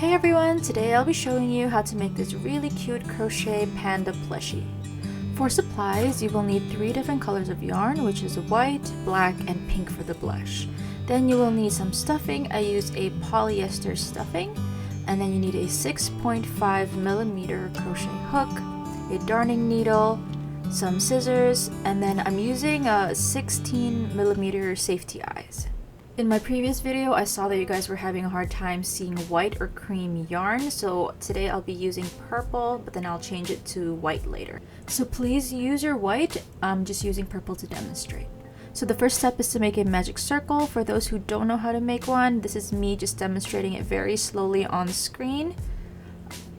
Hey everyone, today I'll be showing you how to make this really cute crochet panda plushie. For supplies, you will need 3 different colors of yarn, which is white, black, and pink for the blush. Then you will need some stuffing. I used a polyester stuffing. And then you need a 6.5mm crochet hook, a darning needle, some scissors, and then I'm using a 16mm safety eyes. In my previous video, I saw that you guys were having a hard time seeing white or cream yarn, so today I'll be using purple, but then I'll change it to white later. So please use your white. I'm just using purple to demonstrate. So the first step is to make a magic circle. For those who don't know how to make one, this is me just demonstrating it very slowly on screen.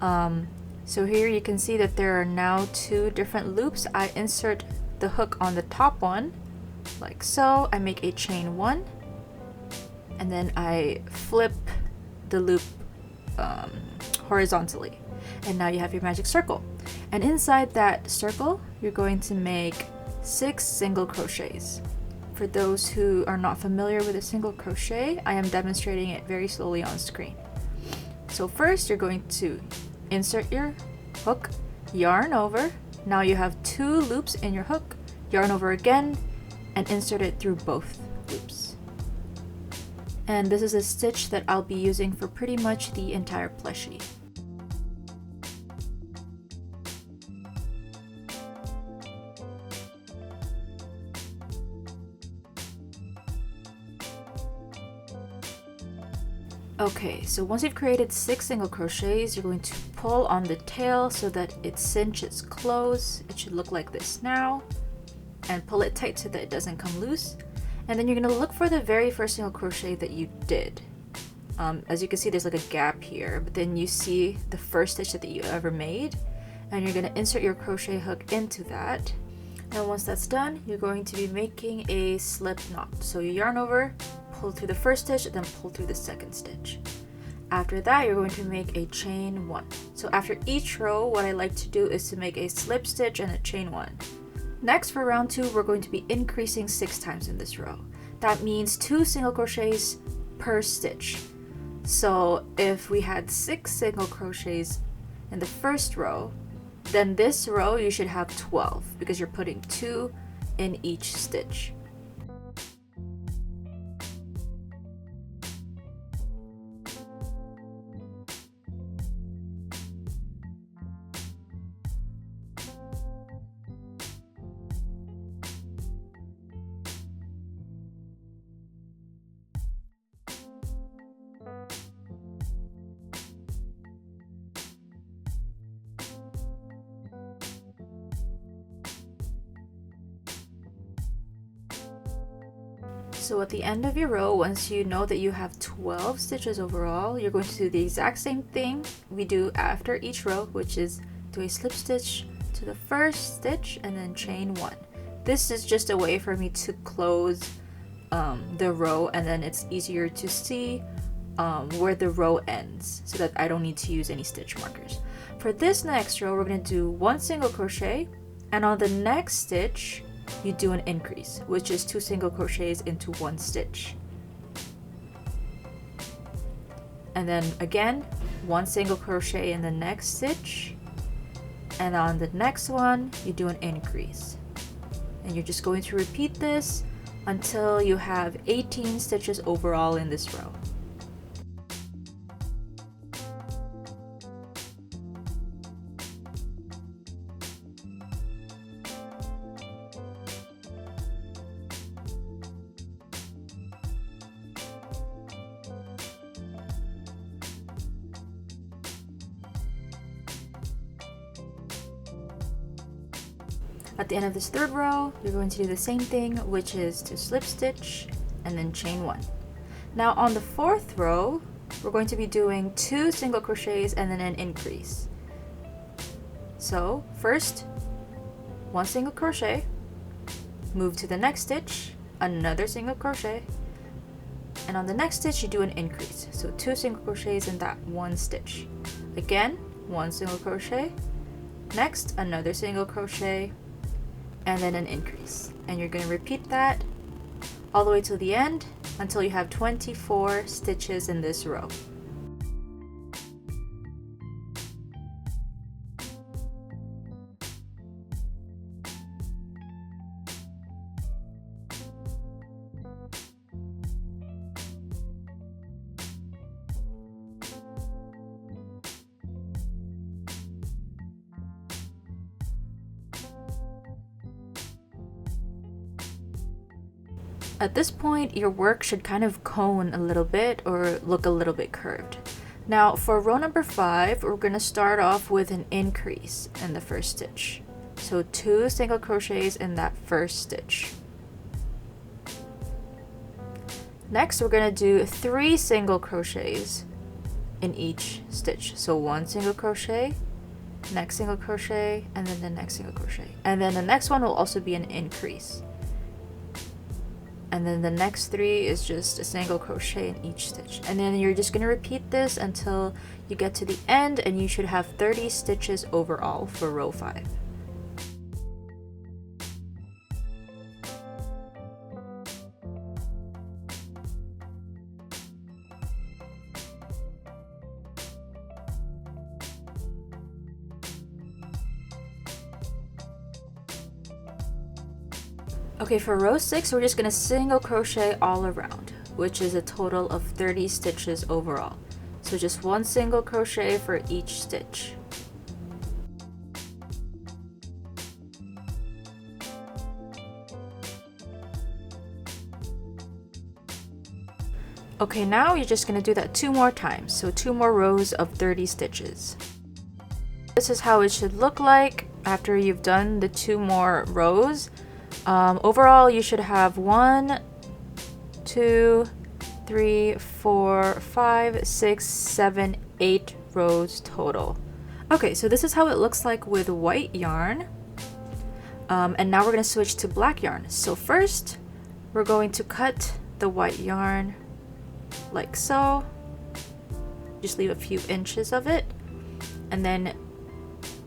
So here you can see that there are now 2 different loops. I insert the hook on the top one, like so. I make a chain 1. And then I flip the loop horizontally. And now you have your magic circle. And inside that circle, you're going to make 6 single crochets. For those who are not familiar with a single crochet, I am demonstrating it very slowly on screen. So first, you're going to insert your hook, yarn over. Now you have 2 loops in your hook, yarn over again, and insert it through both loops. And this is a stitch that I'll be using for pretty much the entire plushie. Okay, so once you've created 6 single crochets, you're going to pull on the tail so that it cinches close. It should look like this now. And pull it tight so that it doesn't come loose. And then you're going to look for the very first single crochet that you did. As you can see, there's like a gap here, but then you see the first stitch that you ever made, and you're going to insert your crochet hook into that. And once that's done, you're going to be making a slip knot. So you yarn over, pull through the first stitch, then pull through the second stitch. After that, you're going to make a chain 1. So after each row, what I like to do is to make a slip stitch and a chain 1. Next, for round 2, we're going to be increasing 6 times in this row. That means 2 single crochets per stitch. So if we had 6 single crochets in the first row, then this row you should have 12 because you're putting 2 in each stitch. So at the end of your row, once you know that you have 12 stitches overall, you're going to do the exact same thing we do after each row, which is do a slip stitch to the first stitch and then chain 1. This is just a way for me to close the row, and then it's easier to see where the row ends so that I don't need to use any stitch markers. For this next row, we're going to do 1 single crochet, and on the next stitch, you do an increase, which is 2 single crochets into 1 stitch. And then again, 1 single crochet in the next stitch, and on the next one you do an increase. And you're just going to repeat this until you have 18 stitches overall in this row. At the end of this third row, you're going to do the same thing, which is to slip stitch and then chain 1. Now on the 4th row, we're going to be doing 2 single crochets and then an increase. So first, 1 single crochet, move to the next stitch, another single crochet, and on the next stitch you do an increase. So 2 single crochets in that 1 stitch. Again, 1 single crochet, next another single crochet, and then an increase. And you're going to repeat that all the way to the end until you have 24 stitches in this row. At this point, your work should kind of cone a little bit or look a little bit curved. Now for row number 5, we're going to start off with an increase in the first stitch. So 2 single crochets in that first stitch. Next, we're going to do 3 single crochets in each stitch. So 1 single crochet, next single crochet, and then the next single crochet. And then the next one will also be an increase. And then the next 3 is just a single crochet in each stitch. And then you're just going to repeat this until you get to the end, and you should have 30 stitches overall for row 5. Okay, for row 6, we're just going to single crochet all around, which is a total of 30 stitches overall. So just 1 single crochet for each stitch. Okay, now you're just going to do that 2 more times, so 2 more rows of 30 stitches. This is how it should look like after you've done the 2 more rows. Overall, you should have 1, 2, 3, 4, 5, 6, 7, 8 rows total. Okay, so this is how it looks like with white yarn. And now we're going to switch to black yarn. So first, we're going to cut the white yarn like so. Just leave a few inches of it. And then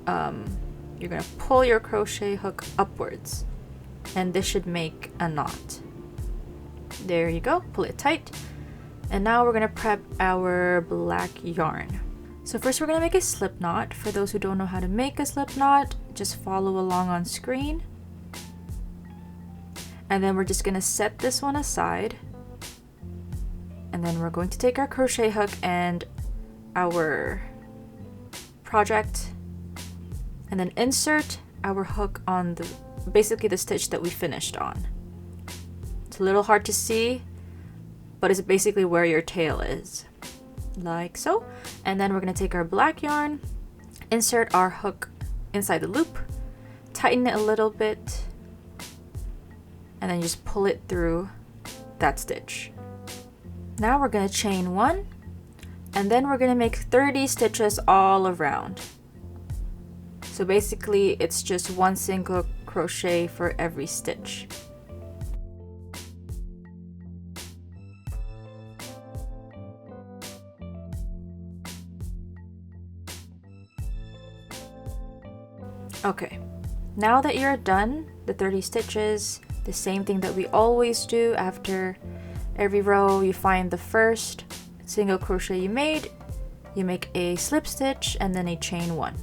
you're going to pull your crochet hook upwards. And this should make a knot. There you go, pull it tight. And now we're gonna prep our black yarn. So first we're gonna make a slip knot. For those who don't know how to make a slip knot, just follow along on screen. And then we're just gonna set this one aside. And then we're going to take our crochet hook and our project and then insert our hook on the basically the stitch that we finished on. It's a little hard to see, but it's basically where your tail is, like so. And then we're going to take our black yarn, insert our hook inside the loop, tighten it a little bit, and then just pull it through that stitch. Now we're going to chain 1, and then we're going to make 30 stitches all around. So basically it's just 1 single crochet for every stitch. Okay, now that you're done the 30 stitches, the same thing that we always do after every row, you find the first single crochet you made, you make a slip stitch and then a chain 1.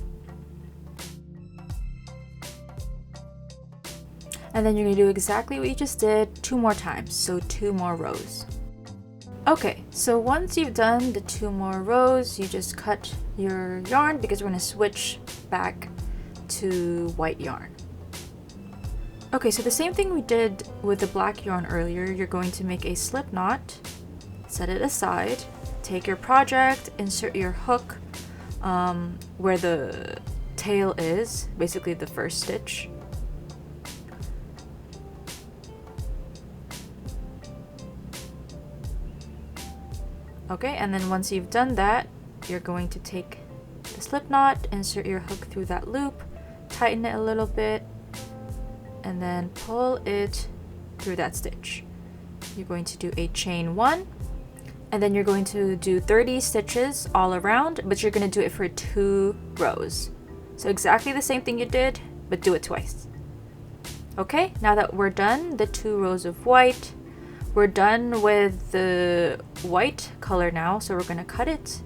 And then you're going to do exactly what you just did 2 more times, so 2 more rows. Okay, so once you've done the 2 more rows, you just cut your yarn because we're going to switch back to white yarn. Okay, so the same thing we did with the black yarn earlier, you're going to make a slip knot, set it aside, take your project, insert your hook where the tail is, basically the first stitch. Okay, and then once you've done that, you're going to take the slip knot, insert your hook through that loop, tighten it a little bit, and then pull it through that stitch. You're going to do a chain 1, and then you're going to do 30 stitches all around, but you're going to do it for 2 rows. So exactly the same thing you did, but do it twice. Okay, now that we're done the 2 rows of white, we're done with the white color now, so we're going to cut it.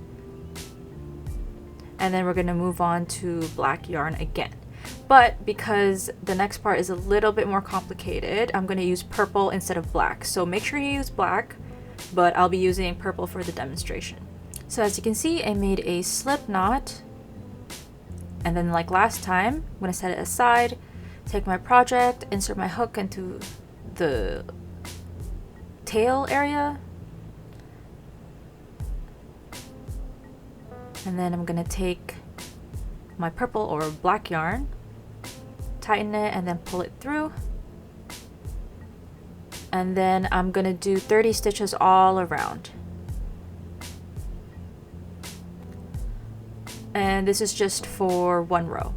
And then we're going to move on to black yarn again. But because the next part is a little bit more complicated, I'm going to use purple instead of black. So make sure you use black, but I'll be using purple for the demonstration. So as you can see, I made a slip knot. And then like last time, I'm going to set it aside, take my project, insert my hook into the tail area. And then I'm gonna take my purple or black yarn, tighten it, and then pull it through. And then I'm gonna do 30 stitches all around. And this is just for one row.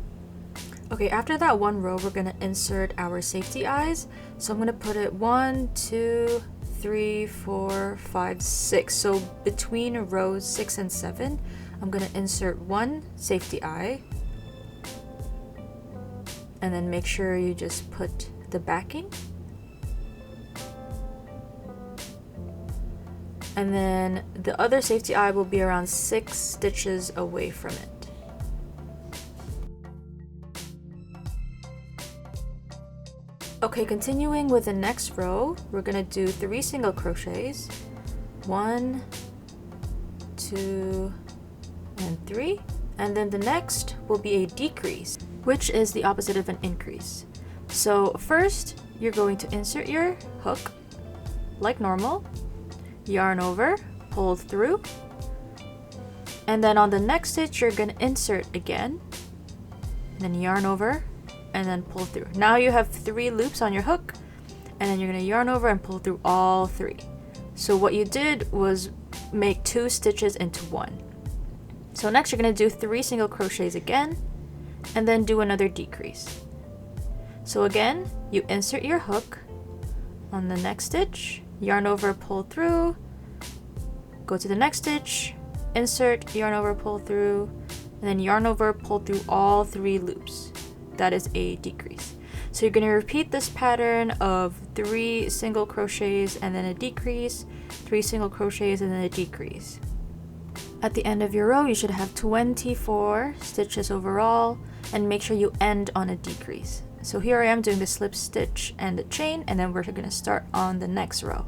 Okay, after that one row, we're gonna insert our safety eyes. So I'm gonna put it 1, 2, 3, 4, 5, 6. So between rows 6 and 7, I'm gonna insert one safety eye. And then make sure you just put the backing. And then the other safety eye will be around 6 stitches away from it. Okay, continuing with the next row, we're gonna do 3 single crochets. 1, 2, and 3. And then the next will be a decrease, which is the opposite of an increase. So first, you're going to insert your hook like normal, yarn over, pull through, and then on the next stitch, you're gonna insert again, then yarn over, and then pull through. Now you have 3 loops on your hook, and then you're gonna yarn over and pull through all 3. So what you did was make 2 stitches into 1. So next you're gonna do 3 single crochets again, and then do another decrease. So again, you insert your hook on the next stitch, yarn over, pull through, go to the next stitch, insert, yarn over, pull through, and then yarn over, pull through all 3 loops. That is a decrease. So you're going to repeat this pattern of 3 single crochets and then a decrease, 3 single crochets and then a decrease. At the end of your row, you should have 24 stitches overall, and make sure you end on a decrease. So here I am doing the slip stitch and the chain, and then we're going to start on the next row.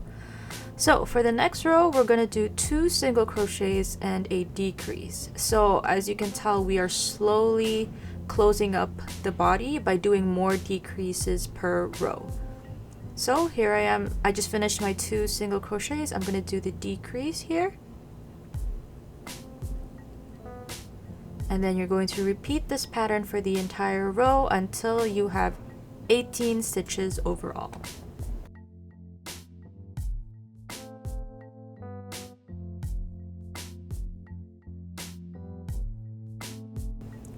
So for the next row, we're going to do 2 single crochets and a decrease. So as you can tell, we are slowly closing up the body by doing more decreases per row. So here I am, I just finished my 2 single crochets. I'm going to do the decrease here. And then you're going to repeat this pattern for the entire row until you have 18 stitches overall.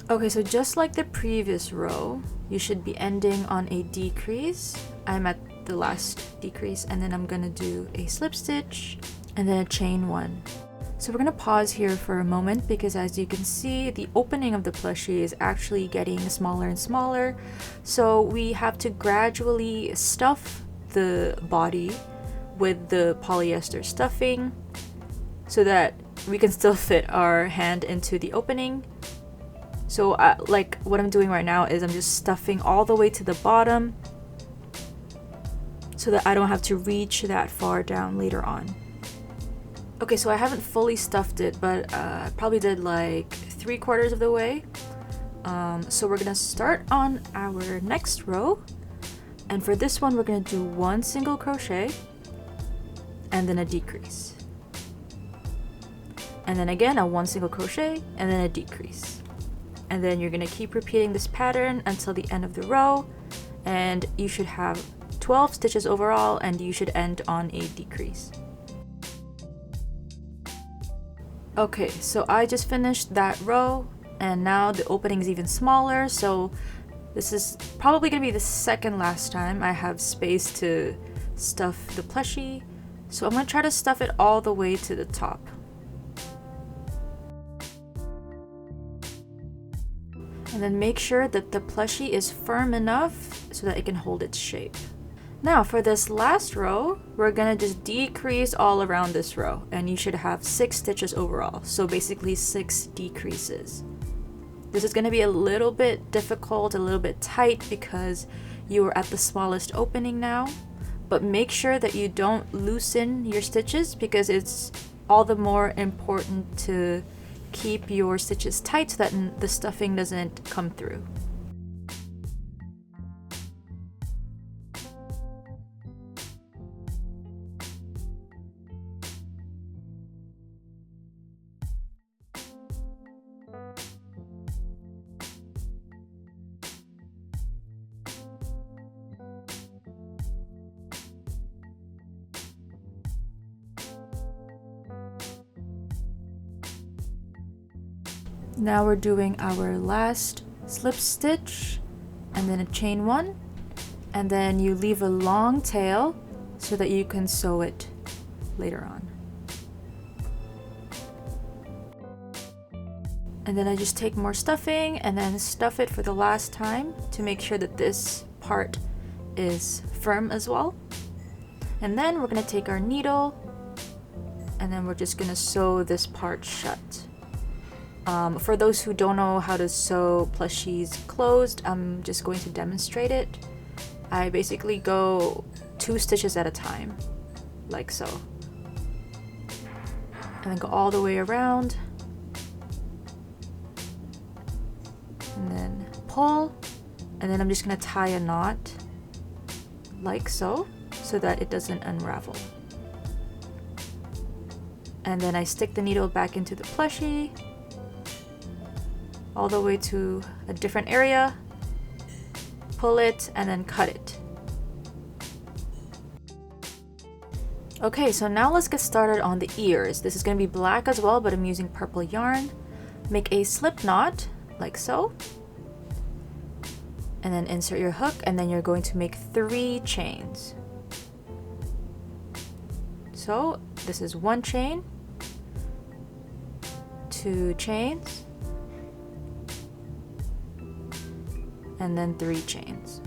Okay, so just like the previous row, you should be ending on a decrease. I'm at the last decrease, and then I'm gonna do a slip stitch and then a chain 1. So we're gonna pause here for a moment because as you can see, the opening of the plushie is actually getting smaller and smaller. So we have to gradually stuff the body with the polyester stuffing so that we can still fit our hand into the opening. So like what I'm doing right now is I'm just stuffing all the way to the bottom so that I don't have to reach that far down later on. Okay, so I haven't fully stuffed it, but I probably did like 3/4 of the way. So we're gonna start on our next row, and for this one we're gonna do 1 single crochet and then a decrease, and then again a 1 single crochet and then a decrease, and then you're gonna keep repeating this pattern until the end of the row, and you should have 12 stitches overall, and you should end on a decrease. Okay, so I just finished that row, and now the opening is even smaller, so this is probably gonna be the second last time I have space to stuff the plushie. So I'm gonna try to stuff it all the way to the top. And then make sure that the plushie is firm enough so that it can hold its shape. Now for this last row, we're gonna just decrease all around this row, and you should have 6 stitches overall, so basically 6 decreases. This is gonna be a little bit difficult, a little bit tight because you are at the smallest opening now, but make sure that you don't loosen your stitches because it's all the more important to keep your stitches tight so that the stuffing doesn't come through. Now we're doing our last slip stitch and then a chain one, and then you leave a long tail so that you can sew it later on. And then I just take more stuffing and then stuff it for the last time to make sure that this part is firm as well. And then we're gonna take our needle and then we're just gonna sew this part shut. For those who don't know how to sew plushies closed, I'm just going to demonstrate it. I basically go 2 stitches at a time, like so. And then go all the way around. And then pull. And then I'm just gonna tie a knot, like so that it doesn't unravel. And then I stick the needle back into the plushie, all the way to a different area, pull it, and then cut it. Okay, so now let's get started on the ears. This is going to be black as well, but I'm using purple yarn. Make a slip knot, like so. And then insert your hook, and then you're going to make 3 chains. So this is 1 chain, 2 chains, and then 3 chains.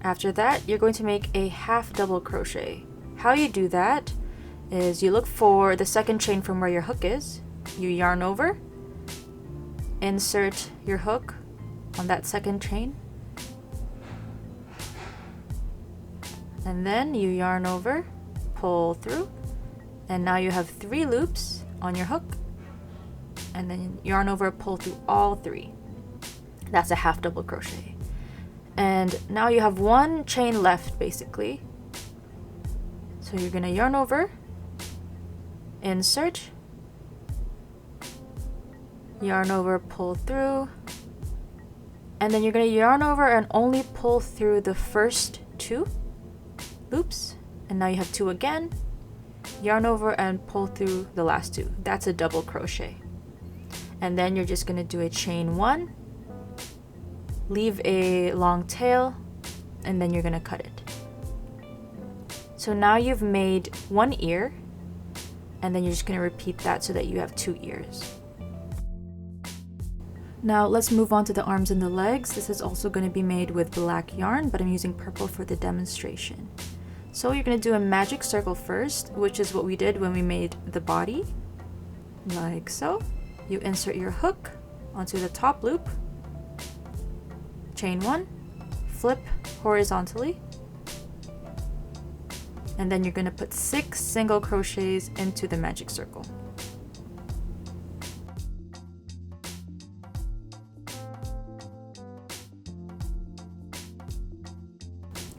After that, you're going to make a half double crochet. How you do that is you look for the second chain from where your hook is, you yarn over, insert your hook on that second chain, and then you yarn over, pull through, and now you have 3 loops on your hook, and then yarn over, pull through all 3. That's a half double crochet. And now you have 1 chain left basically. So you're gonna yarn over, insert, yarn over, pull through, and then you're gonna yarn over and only pull through the first 2 loops, and now you have 2 again, yarn over and pull through the last 2. That's a double crochet. And then you're just gonna do a chain 1, leave a long tail, and then you're gonna cut it. So now you've made 1 ear, and then you're just gonna repeat that so that you have 2 ears. Now let's move on to the arms and the legs. This is also going to be made with black yarn, but I'm using purple for the demonstration. So you're going to do a magic circle first, which is what we did when we made the body, like so. You insert your hook onto the top loop, chain 1, flip horizontally, and then you're going to put 6 single crochets into the magic circle.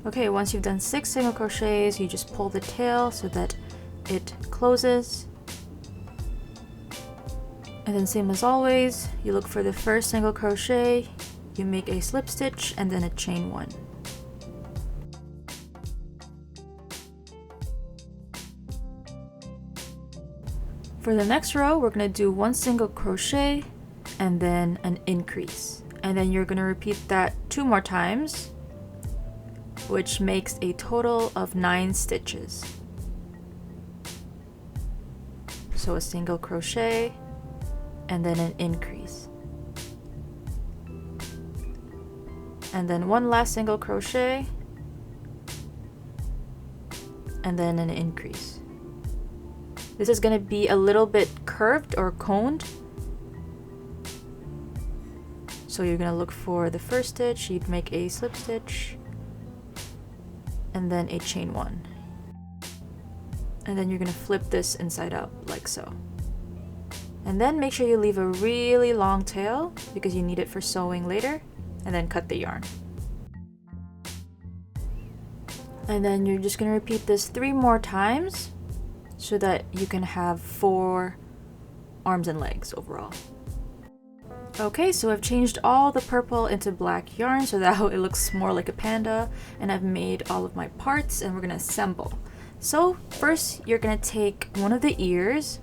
Okay, once you've done 6 single crochets, you just pull the tail so that it closes. And then same as always, you look for the first single crochet, you make a slip stitch, and then a chain 1. For the next row, we're going to do 1 single crochet and then an increase. And then you're going to repeat that 2 more times, which makes a total of 9 stitches. So a single crochet and then an increase. And then 1 last single crochet and then an increase. This is going to be a little bit curved or coned. So you're going to look for the first stitch, you'd make a slip stitch, and then a chain 1. And then you're going to flip this inside out like so. And then make sure you leave a really long tail because you need it for sewing later, and then cut the yarn. And then you're just going to repeat this 3 more times so that you can have 4 arms and legs overall. Okay, so I've changed all the purple into black yarn so that it looks more like a panda, and I've made all of my parts and we're gonna assemble. So first you're gonna take one of the ears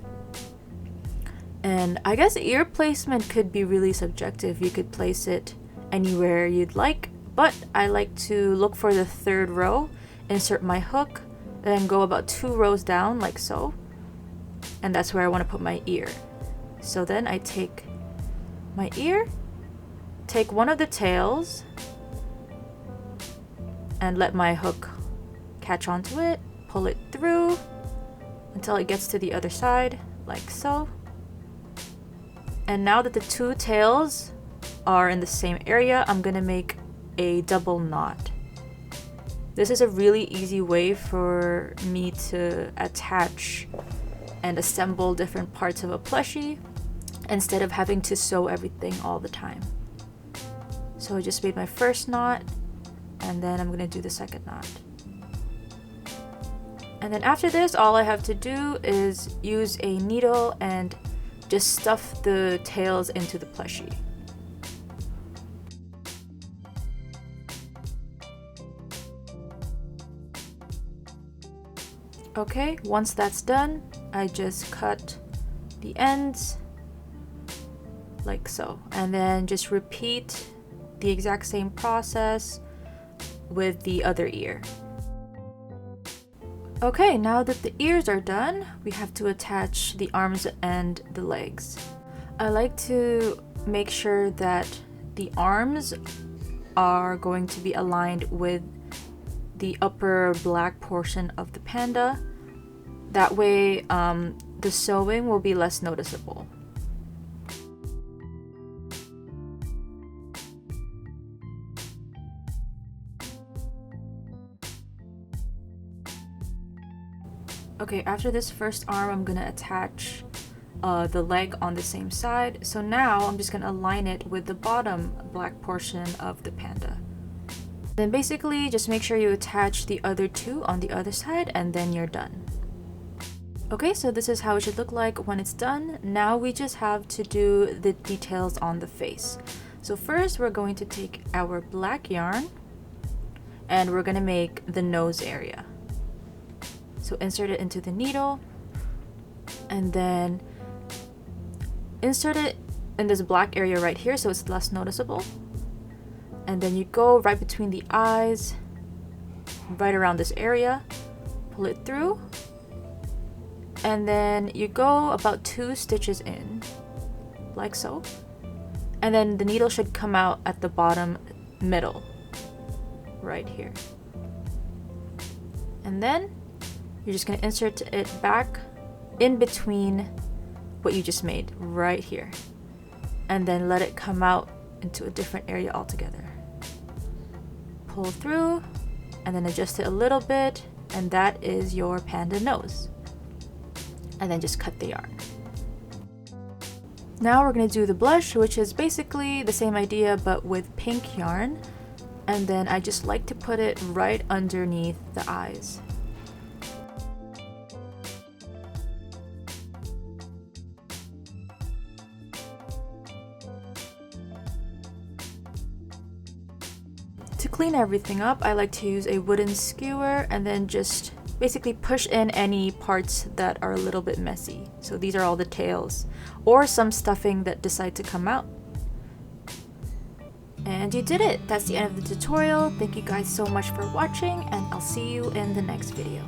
And I guess ear placement could be really subjective. You could place it anywhere you'd like, but I like to look for the third row, insert my hook, then go about 2 rows down like so, and that's where I want to put my ear. So then I take my ear, take one of the tails, and let my hook catch onto it, pull it through until it gets to the other side like so. And now that the 2 tails are in the same area, I'm gonna make a double knot. This is a really easy way for me to attach and assemble different parts of a plushie instead of having to sew everything all the time. So I just made my first knot, and then I'm gonna do the second knot. And then after this, all I have to do is use a needle and just stuff the tails into the plushie. Okay, once that's done, I just cut the ends like so, and then just repeat the exact same process with the other ear. Okay, now that the ears are done, we have to attach the arms and the legs. I like to make sure that the arms are going to be aligned with the upper black portion of the panda. That way, the sewing will be less noticeable. Okay, after this first arm, I'm gonna attach the leg on the same side. So now I'm just gonna align it with the bottom black portion of the panda. Then basically just make sure you attach the other 2 on the other side, and then you're done. Okay, so this is how it should look like when it's done. Now we just have to do the details on the face. So first we're going to take our black yarn and we're gonna make the nose area. So insert it into the needle and then insert it in this black area right here so it's less noticeable. And then you go right between the eyes, right around this area, pull it through, and then you go about 2 stitches in, like so. And then the needle should come out at the bottom middle, right here. And then you're just gonna insert it back in between what you just made, right here. And then let it come out into a different area altogether. Pull through, and then adjust it a little bit, and that is your panda nose. And then just cut the yarn. Now we're gonna do the blush, which is basically the same idea but with pink yarn. And then I just like to put it right underneath the eyes. To clean everything up, I like to use a wooden skewer and then just basically push in any parts that are a little bit messy. So these are all the tails or some stuffing that decide to come out. And you did it! That's the end of the tutorial. Thank you guys so much for watching, and I'll see you in the next video.